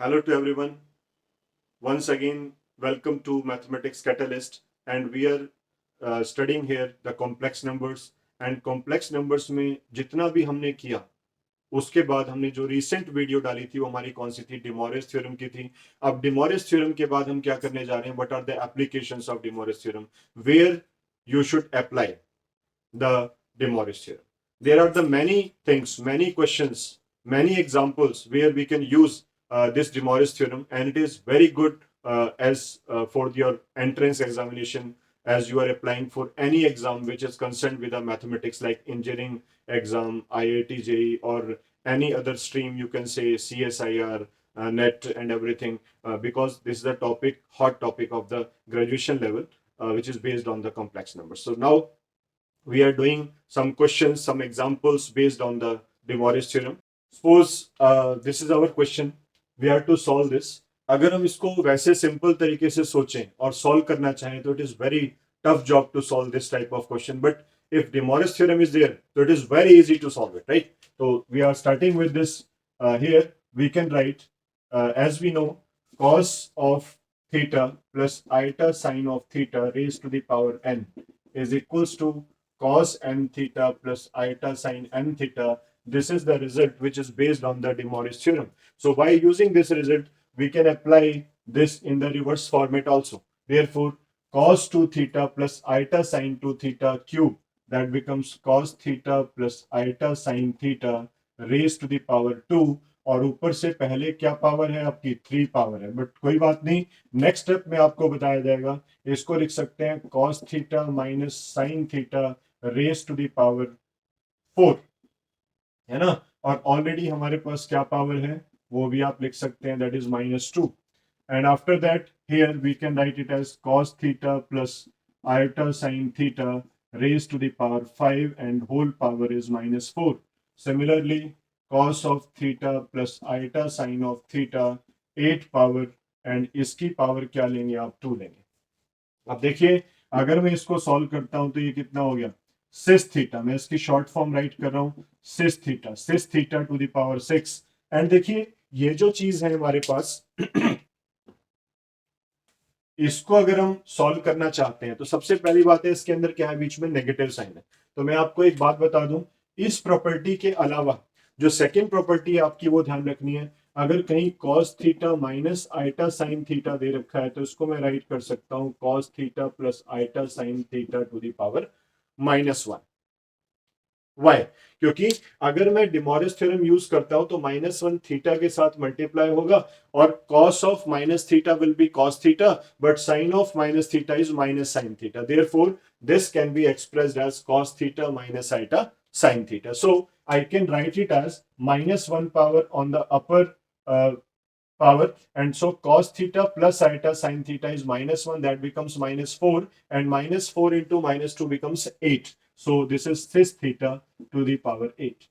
Hello to everyone. Once again, welcome to Mathematics Catalyst, and we are studying here the complex numbers. And complex numbers में जितना भी हमने किया उसके बाद हमने जो रिसेंट वीडियो डाली थी वो हमारी कौन सी थी? डिमोरिस थ्योरम की थी. अब डिमोरिस थ्योरम के बाद हम क्या करने जा रहे हैं? What are the applications of de Moivre's theorem, where you should apply the De Moivre theorem. There are the many things, many questions, many examples where we can use this De Moivre theorem, and it is very good as for your entrance examination, as you are applying for any exam which is concerned with the mathematics, like engineering exam, IIT JEE, or any other stream. You can say CSIR, NET, and everything, because this is the topic, hot topic of the graduation level, which is based on the complex numbers. So now we are doing some questions, some examples based on the De Moivre theorem. Suppose this is our question. We have to solve this. अगर हम इसको वैसे simple तरीके से सोचें और solve करना चाहें तो it is very tough job to solve this type of question. But if De Moivre's theorem is there, so it is very easy to solve it, right? So we are starting with this. Here we can write, as we know, cos of theta plus iota sine of theta raised to the power n is equals to cos n theta plus iota sine n theta. This is the result which is based on the De Moivre's theorem. So by using this result, we can apply this in the reverse format also. Therefore, cos 2 theta plus iota sine 2 theta cube, that becomes cos theta plus iota sine theta raised to the power 2. और ऊपर से पहले क्या power है आपकी? 3 power है, but कोई बात नहीं, नेक्स्ट स्टेप में आपको बताया जाएगा. इसको लिख सकते हैं cos theta minus sine theta raise to the power 4, है ना. और ऑलरेडी हमारे पास क्या पावर है वो भी आप लिख सकते हैं, that is -2. And after that, here we can write it as cos theta plus iota sine theta raised to the power 5, and whole power is -4. Similarly, cos of theta plus iota sine of theta 8 power, and इसकी power क्या लेंगे आप? 2 लेंगे. अब देखिए, अगर मैं इसको सॉल्व करता हूं तो ये कितना हो गया? Cis theta. मैं इसकी शॉर्ट फॉर्म राइट कर रहा हूं, cis theta to the power 6. And देखिए, ये जो चीज है हमारे पास इसको अगर हम सॉल्व करना चाहते हैं तो सबसे पहली बात है, इसके अंदर क्या है? बीच में नेगेटिव साइन है. तो मैं आपको एक बात बता दूं, इस प्रॉपर्टी के अलावा जो सेकेंड प्रॉपर्टी आपकी वो ध्यान रखनी है. अगर कहीं cos theta minus iota sine theta दे रखा है तो इसको मैं राइट कर सकता हूं cos theta plus iota sine theta to the power -1. Why? क्योंकि अगर मैं डिमोरिस थ्योरम यूज करता हूं तो -1 थीटा के साथ मल्टीप्लाई होगा, और cos of minus theta will be cos theta, but sine of minus theta is minus sine theta. Therefore this can be expressed as cos theta minus iota sine theta. So I can write it as -1 power on the upper power, and so cos theta plus iota sin theta is -1, that becomes -4, and -4 into -2 becomes 8. So this is sis theta to the power 8.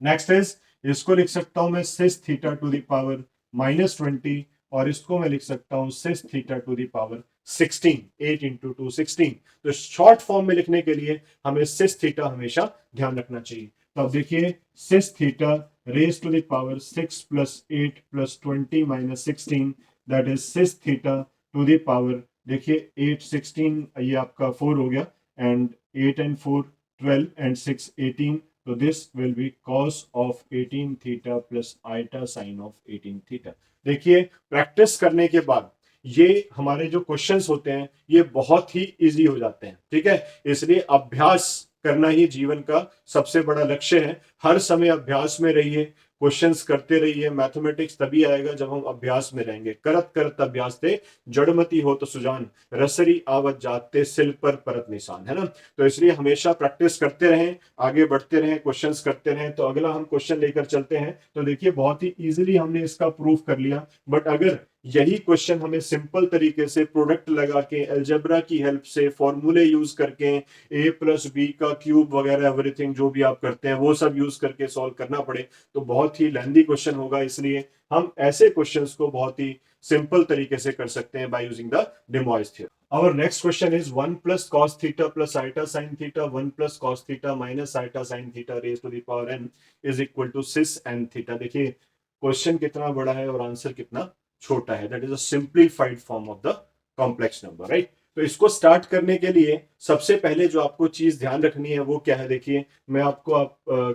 Next is, इसको लिख सकता हूं मैं cis theta to the power -20, और इसको मैं लिख सकता हूं cis theta to the power 16. 8 into 2 16. तो शॉर्ट फॉर्म में लिखने के लिए हमें सिस थीटा हमेशा ध्यान रखना चाहिए. तो अब देखिए, cis theta raise to the power 6 plus 8 plus 20 minus 16, that is cis theta to the power, देखिए 8 16, ये आपका 4 हो गया, and 8 and 4 12, and 6 18. So this will be cos of 18 theta plus iota sin of 18 theta. देखिए, practice करने के बाद ये हमारे जो क्वेश्चंस होते हैं ये बहुत ही इजी हो जाते हैं. ठीक है, इसलिए अभ्यास करना ही जीवन का सबसे बड़ा लक्ष्य है. हर समय अभ्यास में रहिए, क्वेश्चंस करते रहिए. मैथमेटिक्स तभी आएगा जब हम अभ्यास में रहेंगे. करत करत अभ्यास थे जड़मती हो तो सुजान, रसरी आवत जाते सिल पर परत निशान, है ना. तो इसलिए हमेशा प्रैक्टिस करते रहें, आगे बढ़ते रहें, क्वेश्चंस करते रहें. तो अगला हम क्वेश्चन लेकर चलते हैं. तो देखिए, बहुत ही इजीली हमने इसका प्रूफ कर लिया. बट अगर यही क्वेश्चन हमें सिंपल तरीके से प्रोडक्ट लगा के, अलजेब्रा की हेल्प से, फॉर्मूले यूज करके, a प्लस बी का क्यूब वगैरह एवरीथिंग जो भी आप करते हैं वो सब यूज करके सॉल्व करना पड़े तो बहुत ही लेंथी क्वेश्चन होगा. इसलिए हम ऐसे क्वेश्चंस को बहुत ही सिंपल तरीके से कर सकते हैं by using the De Moivre's theorem. Our next question is 1 plus cos theta plus iota sin theta 1 plus cos theta minus iota sin theta raised to the power n is equal to sis n theta. देखिए, question कितना बड़ा है और answer कितना छोटा है. That is a simplified form of the complex number, right. तो इसको स्टार्ट करने के लिए सबसे पहले जो आपको चीज ध्यान रखनी है वो क्या है. देखिए मैं आपको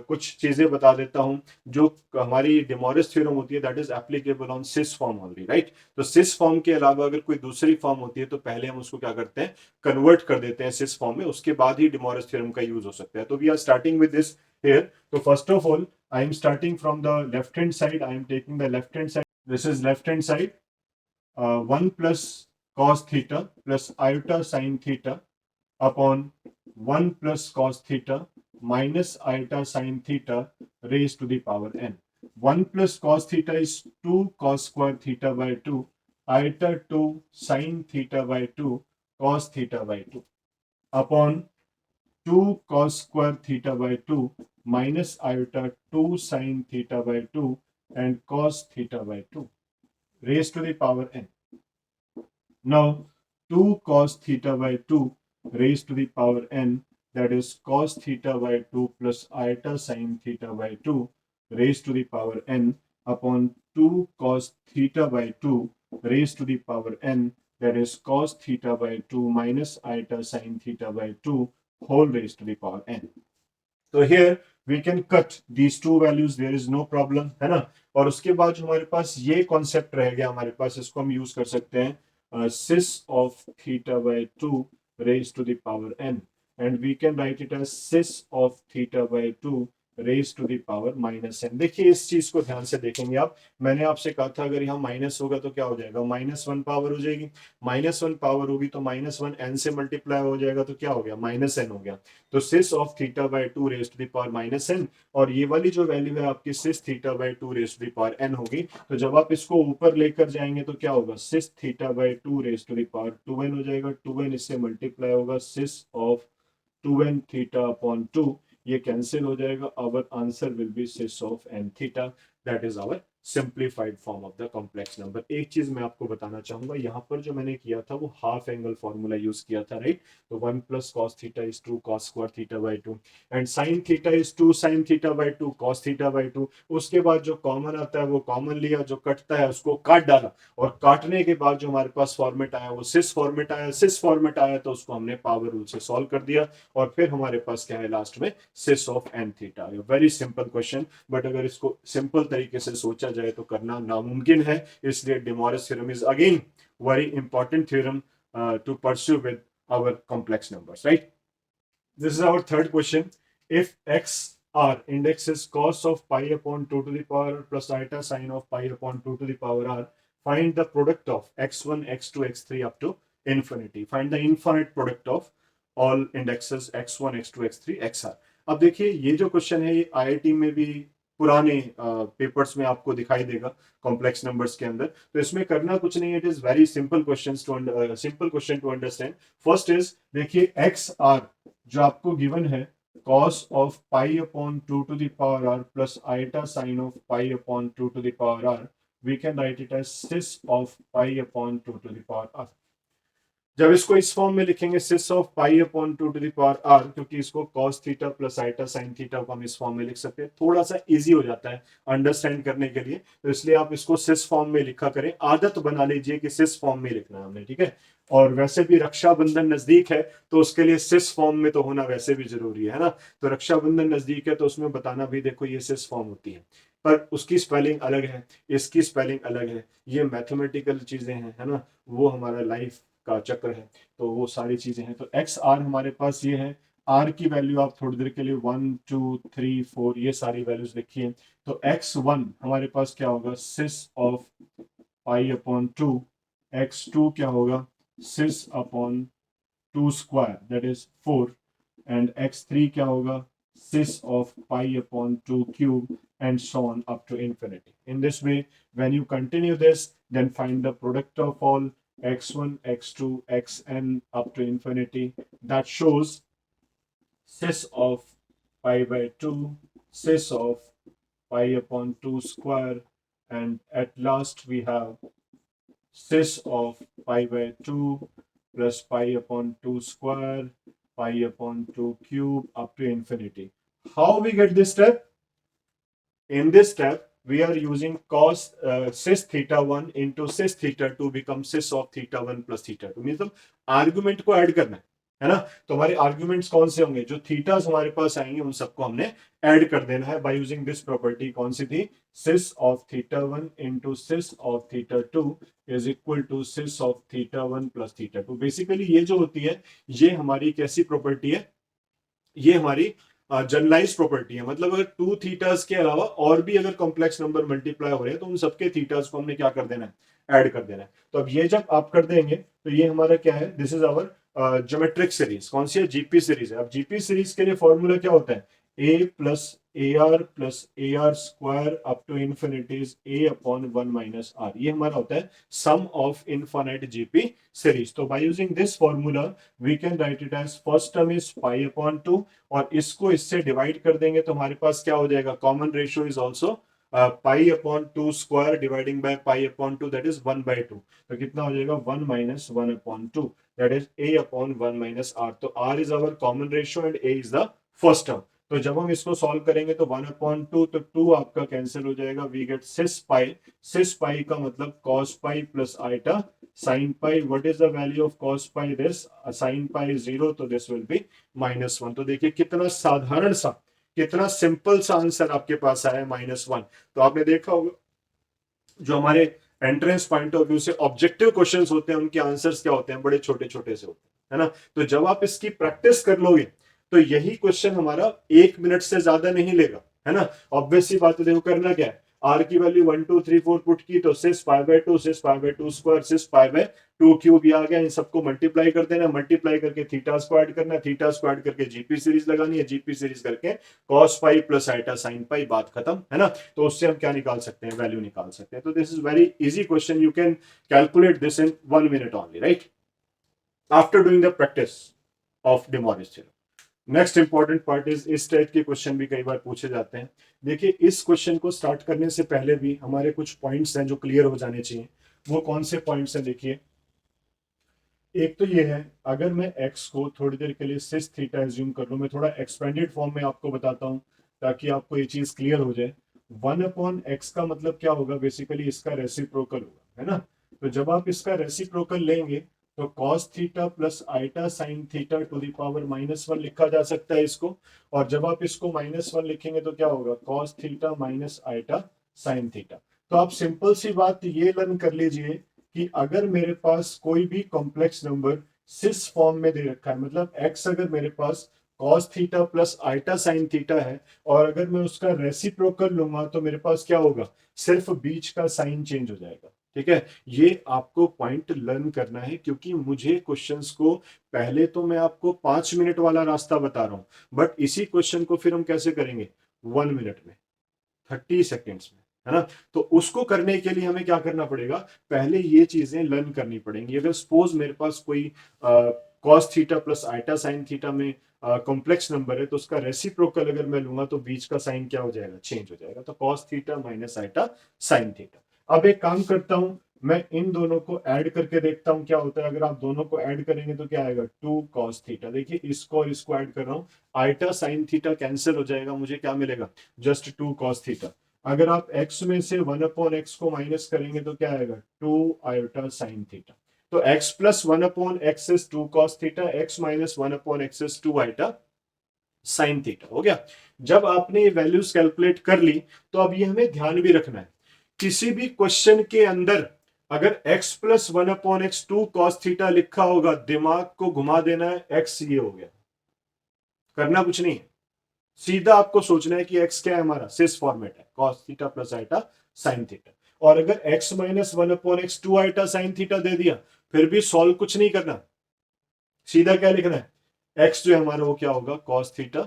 कुछ चीजें बता देता हूं जो हमारी डिमोरिस थ्योरम होती है, that is applicable on cis form only, right. तो सिस फॉर्म के अलावा अगर कोई दूसरी फॉर्म होती है तो पहले हम उसको क्या करते हैं, कन्वर्ट कर देते हैं सिस फॉर्म में, उसके बाद ही डिमोरिस थ्योरम का यूज हो सकता है. तो we are starting with this here. तो first of all I am starting from the left hand side. I am taking the left hand side. This is left hand side. 1 plus cos theta plus iota sin theta upon 1 plus cos theta minus iota sin theta raised to the power n. 1 plus cos theta is 2 cos square theta by 2 iota 2 sin theta by 2 cos theta by 2 upon 2 cos square theta by 2 minus iota 2 sin theta by 2 and cos theta by 2 raised to the power n. Now 2 cos theta by 2 raised to the power n, that is cos theta by 2 plus iota sin theta by 2 raised to the power n upon 2 cos theta by 2 raised to the power n, that is cos theta by 2 minus iota sin theta by 2 whole raised to the power n. So here we can cut these two values, there is no problem, है ना. और उसके बाद जो हमारे पास ये concept रह गया हमारे पास, इसको हम यूज कर सकते हैं sis of theta by 2 raised to the power n, and we can write it as sis of theta by 2 raised to the power minus n. देखिए इस चीज को ध्यान से देखेंगे आप. मैंने आपसे कहा था अगर यहाँ माइनस होगा तो क्या हो जाएगा, -1 पावर हो जाएगी. -1 पावर होगी तो -1 n से मल्टीप्लाई हो जाएगा तो क्या हो गया, -n हो गया. तो cis of theta by 2 raise to the power -n, और ये वाली जो वैल्यू है आपकी cis theta by 2 raise to the power n होगी. तो जब आप इसको ऊपर लेकर जाएंगे तो क्या होगा, cis theta by 2 raise to the power 2n हो जाएगा. 2n इससे मल्टीप्लाई होगा, सिस ऑफ 2n थीटा अपॉन 2, ये कैंसिल हो जाएगा. Our answer will be cis of n theta. That is our simplified form of the complex number. एक चीज मैं आपको बताना चाहूंगा, यहाँ पर जो मैंने किया था वो हाफ एंगल फॉर्मूला यूज किया था, राइट. तो 1 plus cos theta is 2 cos square theta by 2 and sine theta is 2 sine theta by 2 cos theta by 2. उसके बाद जो कॉमन आता है वो कॉमन लिया, जो कटता है उसको काट डाला, और काटने के बाद जो हमारे पास फॉर्मेट आया वो सिस फॉर्मेट आया. सिस फॉर्मेट आया तो उसको हमने पावर रूल से सॉल्व कर दिया, और फिर हमारे पास क्या है लास्ट में, cis of n theta. Very simple question, but अगर इसको सिंपल तरीके से सोचा जाए तो करना नामुमकिन है. इसलिए de Moivre's theorem is again very important theorem to pursue with our complex numbers, right. This is our third question. If x r index is cos of pi upon 2 to the power plus iota sine of pi upon 2 to the power r, find the product of x1 x2 x3 up to infinity. Find the infinite product of all indexes x1 x2 x3 xr. अब देखिए ये जो question है ये IIT में भी पुराने papers में आपको दिखाई देगा कॉम्प्लेक्स नंबर्स के अंदर. तो इसमें करना कुछ नहीं है, it is very simple question to understand. First is देखिए एक्स आर जो आपको गिवन है, cos of pi upon 2 to the power r plus iota sine of pi upon 2 to the power r, we can write it as sis of pi upon 2 to the power r. जब इसको इस form में लिखेंगे cis of pi upon 2 to the power r, क्योंकि इसको cos theta plus iota sine theta को हम इस फॉर्म में लिख सकते हैं, थोड़ा सा इजी हो जाता है अंडरस्टैंड करने के लिए. तो इसलिए आप इसको सिस फॉर्म में लिखा करें, आदत बना लीजिए कि सिस फॉर्म में लिखना है हमने, ठीक है. और वैसे भी रक्षाबंधन नजदीक है तो उसके लिए सिस फॉर्म में तो होना वैसे भी जरूरी है ना. तो रक्षाबंधन नजदीक है तो उसमें बताना भी, देखो ये सिस फॉर्म होती है, पर उसकी स्पेलिंग अलग है, इसकी स्पेलिंग अलग है. ये मैथमेटिकल चीजें हैं, है ना, वो हमारा लाइफ का चक्र है, तो वो सारी चीजें हैं. तो एक्स आर हमारे पास ये है. आर की वैल्यू आप थोड़ी देर के लिए 1 2 3 4 ये सारी वैल्यूज लिखिए. तो x1 हमारे पास क्या होगा, सिस ऑफ पाई अपॉन 2. x2 क्या होगा, cis upon 2 square that is 4. And x3 क्या होगा, sis of pi upon 2 cube, and so on up to infinity. In this way, when you continue this, then find the product of all x1, x2, xn up to infinity. That shows sis of pi by 2, sis of pi upon 2 square, and at last we have sis of pi by 2 plus pi upon 2 square, pi upon 2 cube up to infinity. How we get this step? In this step, we are using cos cis theta 1 into cis theta 2 become cis of theta 1 plus theta 2 mean argument को add करना है ना। तो हमारे arguments कौन से होंगे, जो थीटास हमारे पास आएंगे उन सबको हमने ऐड कर देना है बाय यूजिंग दिस प्रॉपर्टी। कौन सी थी, cis of theta 1 into cis of theta 2 is equal to cis of theta 1 plus theta 2। Basically ये जो होती है ये हमारी कैसी प्रॉपर्टी है, ये हमारी जनरलाइज प्रॉपर्टी है। मतलब अगर टू थीटास के अलावा और भी अगर कॉम्प्लेक्स नंबर मल्टीप्लाई हो रहे हैं तो उन सबके थीटास को हमने क्या कर देना है, ऐड कर देना है। तो अब ये जब आप कर देंगे तो ये हमारा क्या है, this is our geometric series. कौन सी है, जीपी सीरीज है। अब जीपी सीरीज के लिए फॉर्मूला क्या होता है, a plus a r square up to infinity is a upon 1 minus r. ये हमारा होता है sum of infinite GP series. तो by using this formula we can write it as first term is pi upon 2 और इसको इससे divide कर देंगे तो हमारे पास क्या हो जाएगा, common ratio is also pi upon 2 square dividing by pi upon 2 that is 1/2। तो कितना हो जाएगा 1 minus 1 upon 2 that is a upon 1 minus r। तो r is our common ratio and a is the first term. तो जब हम इसको solve करेंगे तो 1 अपॉन 2 तो 2 आपका कैंसिल हो जाएगा, वी गेट सिस पाई। सिस पाई का मतलब cos pi plus iota sin pi. What is the value of cos pi, this sin pi is 0 तो दिस विल बी -1। तो देखिए कितना साधारण सा, कितना सिंपल सा आंसर आपके पास आया है -1। तो आपने देखा होगा जो हमारे एंट्रेंस पॉइंट ऑफ व्यू से ऑब्जेक्टिव क्वेश्चंस होते हैं उनके आंसर्स क्या होते हैं, बड़े छोटे छोटे से होते हैं, है ना। तो जब आप इसकी प्रैक्टिस कर लोगे तो यही क्वेश्चन हमारा 1 मिनट से ज्यादा नहीं लेगा, है ना। ऑब्वियस सी बात है, देखो करना क्या है, आर की वैल्यू 1 2 3 4 पुट की तो सिस 5/2 सिस 5/2 स्क्वायर सिस 5/2 क्यूब आ गया। इन सबको मल्टीप्लाई कर देना, मल्टीप्लाई करके थीटा स्क्वायर करना, थीटा स्क्वायर करके जीपी सीरीज लगानी है, जीपी सीरीज करके cos pi plus iota sin pi, बात खत्म, है ना। तो उससे हम क्या निकाल सकते हैं, वैल्यू निकाल सकते हैं। तो this is very easy question, you can calculate this in 1 minute only, right, after doing the practice of day Morris theorem. Next important part is, इस टाइप के क्वेश्चन भी कई बार पूछे जाते हैं। देखिए इस क्वेश्चन को स्टार्ट करने से पहले भी हमारे कुछ पॉइंट्स हैं जो क्लियर हो जाने चाहिए। वो कौन से पॉइंट्स हैं, देखिए एक तो ये है, अगर मैं x को थोड़ी देर के लिए सिस थीटा एज्यूम कर लूं, मैं थोड़ा एक्सपेंडेड फॉर्म में आपको बताता हूं ताकि आपको ये चीज क्लियर हो जाए। 1/x का मतलब क्या होगा, बेसिकली इसका रेसिप्रोकल होगा, है ना। तो जब आप इसका रेसिप्रोकल लेंगे तो cos theta plus iota sine theta to the power -1 लिखा जा सकता है इसको। और जब आप इसको -1 लिखेंगे तो क्या होगा, cos theta minus iota sine theta. तो आप सिंपल सी बात ये लर्न कर लीजिए कि अगर मेरे पास कोई भी कॉम्प्लेक्स नंबर सिस फॉर्म में दे रखा है, मतलब x अगर मेरे पास cos theta plus iota sine theta है और अगर मैं उसका रेसिप्रोकल लूंगा तो मेरे पास क्या होगा, सिर्फ बीच का साइन चेंज हो जाएगा, ठीक है। ये आपको पॉइंट लर्न करना है क्योंकि मुझे क्वेश्चंस को पहले तो मैं आपको 5 मिनट वाला रास्ता बता रहा हूं, बट इसी क्वेश्चन को फिर हम कैसे करेंगे 1 मिनट में, 30 सेकेंड्स में, है ना। तो उसको करने के लिए हमें क्या करना पड़ेगा, पहले ये चीजें लर्न करनी पड़ेंगी। अगर सपोज मेरे पास कोई cos theta plus iota sine theta में कॉम्प्लेक्स नंबर है तो उसका रेसिप्रोकल अगर मैं लूंगा तो बीच का साइन क्या हो जाएगा, चेंज हो जाएगा। तो cos theta minus iota sine theta. अब एक काम करता हूं, मैं इन दोनों को ऐड करके देखता हूं क्या होता है। अगर आप दोनों को ऐड करेंगे तो क्या आएगा, 2 cos थीटा। देखिए इसको और इसको ऐड कर रहा हूं, आइटा साइन थीटा कैंसिल हो जाएगा, मुझे क्या मिलेगा, जस्ट 2 cos थीटा। अगर आप x में से 1/x को माइनस करेंगे तो क्या आएगा, 2 आयोटा साइन थीटा। तो x plus 1/x is 2 cos theta, x minus 1/x is 2 iota sine theta. हो गया। जब आपने ये वैल्यूज कैलकुलेट कर ली तो अब ये हमें ध्यान भी रखना है, किसी भी क्वेश्चन के अंदर अगर x plus 1/x 2 cos theta लिखा होगा, दिमाग को घुमा देना है, x ये हो गया, करना कुछ नहीं है, सीधा आपको सोचना है कि x क्या है, हमारा सिस फॉर्मेट है, cos theta plus iota sine theta. और अगर x minus 1/x 2 iota sine theta दे दिया फिर भी सॉल्व कुछ नहीं करना, सीधा क्या लिखना है, x जो है हमारा वो क्या होगा, cos theta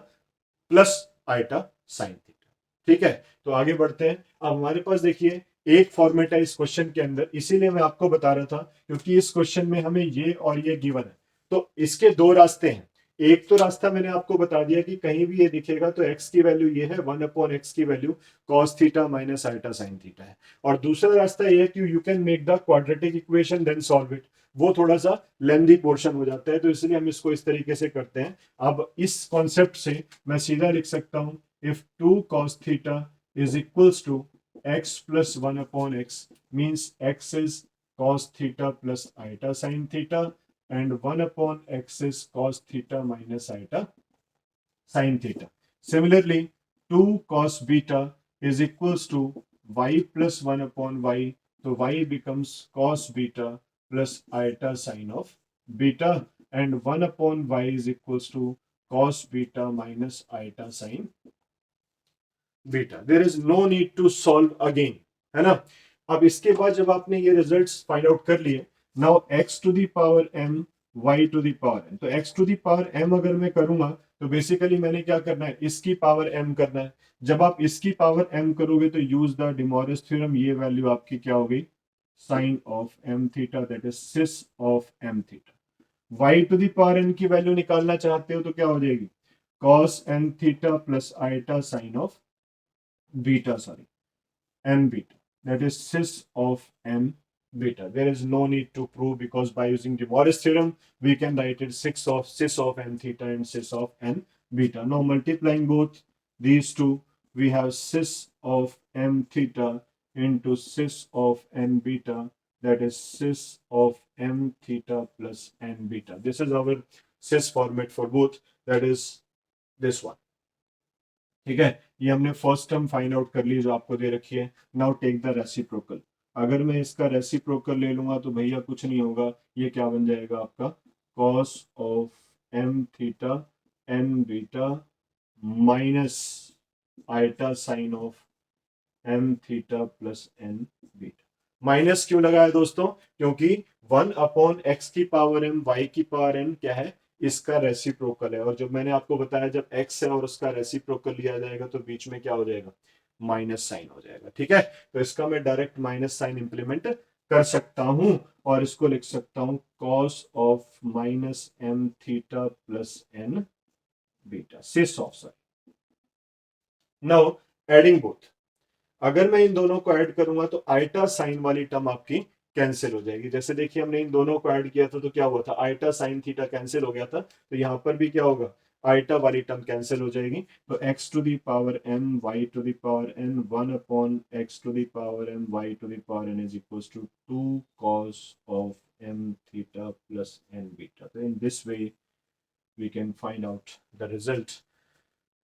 plus iota sine theta. ठीक है, तो आगे बढ़ते हैं। अब हमारे पास देखिए एक फॉर्मेट है इस क्वेश्चन के अंदर, इसीलिए मैं आपको बता रहा था क्योंकि इस क्वेश्चन में हमें ये और ये गिवन है। तो इसके दो रास्ते हैं, एक तो रास्ता मैंने आपको बता दिया कि कहीं भी ये दिखेगा तो x की वैल्यू ये है, 1/x की value cos theta minus iota sine theta है। और दूसरा रास्ता ये है कि you can make the quadratic equation then solve it, वो थोड़ा सा लेंथी पोर्शन हो जाता है, तो इसलिए हम इसको इस तरीके से करते हैं। अब इस कॉन्सेप्ट से मैं सीधा लिख सकता हूं, if 2 cos theta is equals to x plus 1 upon x means x is cos theta plus iota sin theta, and 1 upon x is cos theta minus iota sin theta. Similarly, 2 cos beta is equals to y plus 1 upon y. So y becomes cos beta plus iota sin of beta, and 1 upon y is equals to cos beta minus iota sin beta. There is no need to solve again, है ना. अब इसके बाद जब आपने ये results find out कर लिए, now x to the power m y to the power n. तो x to the power m अगर मैं करूंगा तो बेसिकली मैंने क्या करना है, इसकी पावर m करना है. जब आप इसकी पावर m करोगे तो यूज द डिमोरिस थ्योरम. ये वैल्यू आपकी क्या हो गई, sine of m theta, that is cis of m theta. y to the power n की वैल्यू निकालना चाहते हो तो क्या हो जाएगी, cos n theta plus iota sine of beta, sorry, m beta, that is cis of m beta. There is no need to prove, because by using the Morris theorem we can write it cis of m theta and cis of n beta. Now multiplying both these two, we have cis of m theta into cis of n beta, that is cis of m theta plus n beta. This is our cis format for both, that is this one. ठीक है, ये हमने first term find out कर ली जो आपको दे रखी है. Now take the reciprocal. अगर मैं इसका रेसिप्रोकल ले लूंगा तो भैया कुछ नहीं होगा, ये क्या बन जाएगा आपका cos of m theta n beta minus iota sine of m theta plus n beta. Minus क्यों लगाया दोस्तों, क्योंकि 1 अपॉन एक्स की पावर एम वाई की पावर एन क्या है, इसका रेसिप्रोकल है. और जब मैंने आपको बताया जब x है और उसका रेसिप्रोकल लिया जाएगा तो बीच में क्या हो जाएगा, माइनस साइन हो जाएगा. ठीक है, तो इसका मैं डायरेक्ट माइनस साइन इंप्लीमेंट कर सकता हूं और इसको लिख सकता हूं cos of minus m theta plus n beta cis of sine. Now adding both, अगर मैं इन दोनों को ऐड करूंगा तो आइटा साइन वाली टर्म आपकी कैंसिल हो जाएगी. जैसे देखिए हमने इन दोनों को ऐड किया था तो क्या हुआ था, आइटा साइन थीटा कैंसिल हो गया था, तो यहां पर भी क्या होगा, आइटा वाली टर्म कैंसिल हो जाएगी. तो x to the power m y to the power n 1 अपॉन x to the power m y to the power n is equals to 2 cos of m theta plus n beta. So in this way we can find out the result,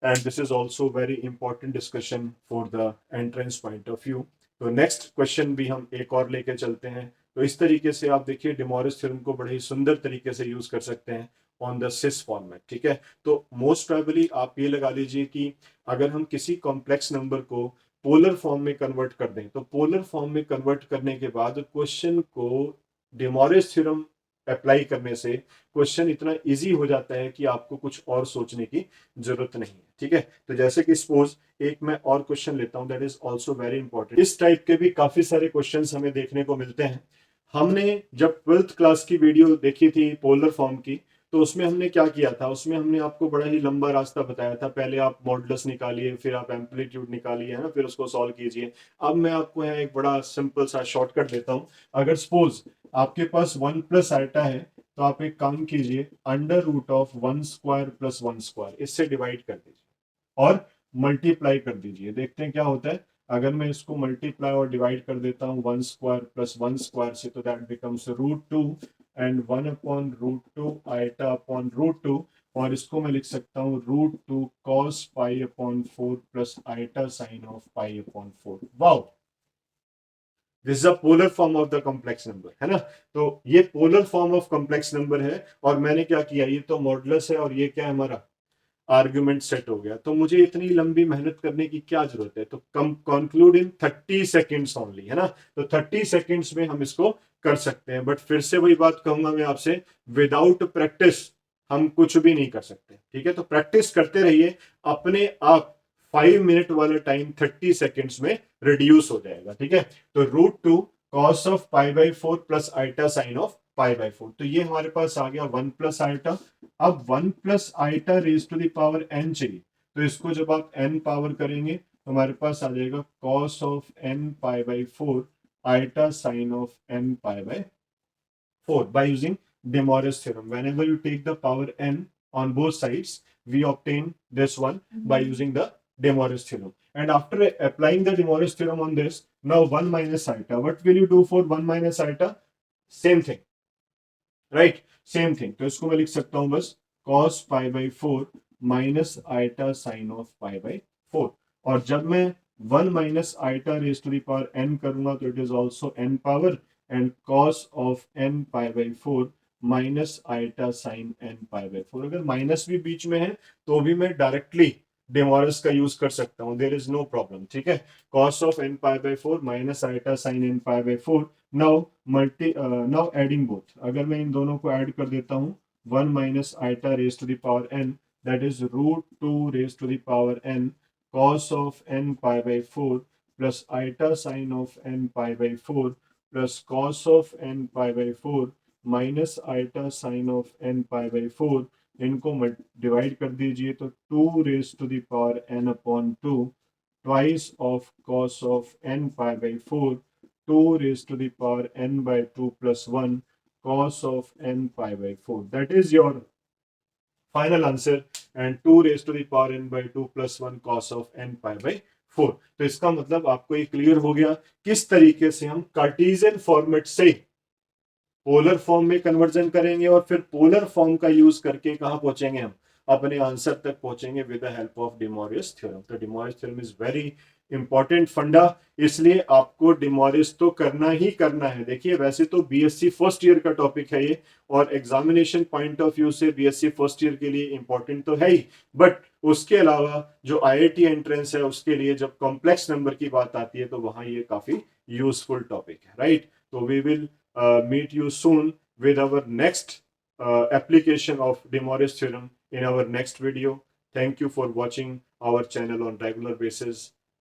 and this is also very important discussion for the entrance point of view. तो next question भी हम एक और लेके चलते हैं. तो इस तरीके से आप देखिए डिमोरिस थ्योरम को बड़े ही सुंदर तरीके से यूज कर सकते हैं ऑन द सिस फॉर्मेट. ठीक है, तो मोस्ट प्रोबेबली आप ये लगा लीजिए कि अगर हम किसी कॉम्प्लेक्स नंबर को पोलर फॉर्म में कन्वर्ट कर दें तो पोलर फॉर्म में कन्वर्ट करने के बाद क्वेश्चन को डिमोरिस थ्योरम अप्लाई करने से क्वेश्चन इतना इजी हो जाता है कि आपको कुछ और सोचने की जरूरत नहीं है. ठीक है, तो जैसे कि सपोज एक मैं और क्वेश्चन लेता हूं, that is also very important. इस टाइप के भी काफी सारे क्वेश्चंस हमें देखने को मिलते हैं. हमने जब 12th क्लास की वीडियो देखी थी पोलर फॉर्म की, तो उसमें हमने क्या किया था, उसमें हमने आपको बड़ा ही लंबा रास्ता बताया था. पहले आप मॉडुलस निकालिए, फिर आप एम्पलीट्यूड निकालिए, है ना, फिर उसको सॉल्व कीजिए. अब मैं आपको यहाँ एक बड़ा सिंपल सा शॉर्टकट देता हूँ. अगर सपोज आपके पास 1 प्लस आइटा है तो आप एक काम कीजिए, under root of 1 square plus 1 square इससे डिवाइड कर दीजिए और मल्टीप्लाई कर दीजिए. देखते हैं क्या होता है. अगर मैं इसको मल्टीप्लाई और डिवाइड कर देता हूँ 1 स्क्वायर प्लस 1 स्क्वायर से, तो that becomes √2 and 1 upon √2 iota upon √2, और इसको मैं लिख सकता हूँ √2 cos pi upon 4 plus iota sine of pi upon 4. Wow, this is a polar form of the complex number, है ना. तो ये polar form of complex number है और मैंने क्या किया, ये तो मॉडुलस है और ये क्या है हमारा आर्ग्यूमेंट सेट हो गया. तो मुझे इतनी लंबी मेहनत करने की क्या जरूरत है, तो कम कंक्लूड इन 30 सेकेंड्स ओनली, है ना. तो 30 सेकेंड्स में हम इसको कर सकते हैं. बट फिर से वही बात कहूंगा मैं आपसे, विदाउट प्रैक्टिस हम कुछ भी नहीं कर सकते. ठीक है, तो प्रैक्टिस करते रहिए, अपने आप 5 मिनट वाला टाइम 30 सेकेंड्स में रिड्यूस हो जाएगा. ठीक है, तो √2 cos of pi by 4 plus iota sine of pi by 4. तो ये हमारे पास आ गया 1 प्लस आइटा. अब 1 plus iota raise to the power n चाहिए, तो इसको जब आप n पावर करेंगे तो हमारे पास आ जाएगा cos of n pi by 4 iota sine of n pi by 4 by using De Moivre's theorem. Whenever you take the power n on both sides, we obtain this one by using the De Moivre's theorem. and after applying the De Moivre's theorem on this, now 1 minus iota, what will you do for 1 minus iota? Same thing, right? Same thing. तो इसको मैं लिख सकता हूं बस cos pi by 4 minus iota sin of pi by 4, और जब मैं 1 minus iota raised to the power n करूंगा तो it is also n power, and cos of n pi by 4 minus iota sine n pi by 4, अगर minus भी बीच में है तो भी मैं डायरेक्टली De Moivre's का यूज कर सकता हूं, देयर इज नो प्रॉब्लम, ठीक है? cos of n pi by 4 minus iota sine n pi by 4, now adding both, अगर मैं इन दोनों को ऐड कर देता हूं, 1 minus iota raise to the power n, that is √2 raise to the power n cos of n pi by 4 plus iota sine of n pi by 4 plus cos of n pi by 4 minus iota sine of n pi by 4, इनको divide कर दीजिए तो 2 raise to the power n upon 2 twice of cos of n pi by 4, 2 raised to the power n by 2 plus 1 cos of n pi by 4. That is your final answer, and 2 raised to the power n by 2 plus 1 cos of n pi by 4. तो इसका मतलब आपको ये clear हो गया किस तरीके से हम कार्टेशियन फॉर्मेट से पोलर फॉर्म में कन्वर्जन करेंगे और फिर पोलर फॉर्म का यूज करके कहां पहुंचेंगे, हम अपने आंसर तक पहुंचेंगे with the help of De Moivre's theorem. तो De Moivre's theorem is very important फंडा, इसलिए आपको De Moivre's तो करना ही करना है. देखिए वैसे तो बीएससी फर्स्ट ईयर का टॉपिक है ये, और एग्जामिनेशन पॉइंट ऑफ व्यू से बीएससी फर्स्ट ईयर के लिए इंपॉर्टेंट तो है ही, बट उसके अलावा जो आईआईटी एंट्रेंस है उसके लिए जब कॉम्प्लेक्स नंबर की बात आती है तो वहां ये काफी यूजफुल टॉपिक है, राइट? तो we will meet you soon with our next application of De Moivre's theorem in our next video. Thank you for watching our channel on regular basis.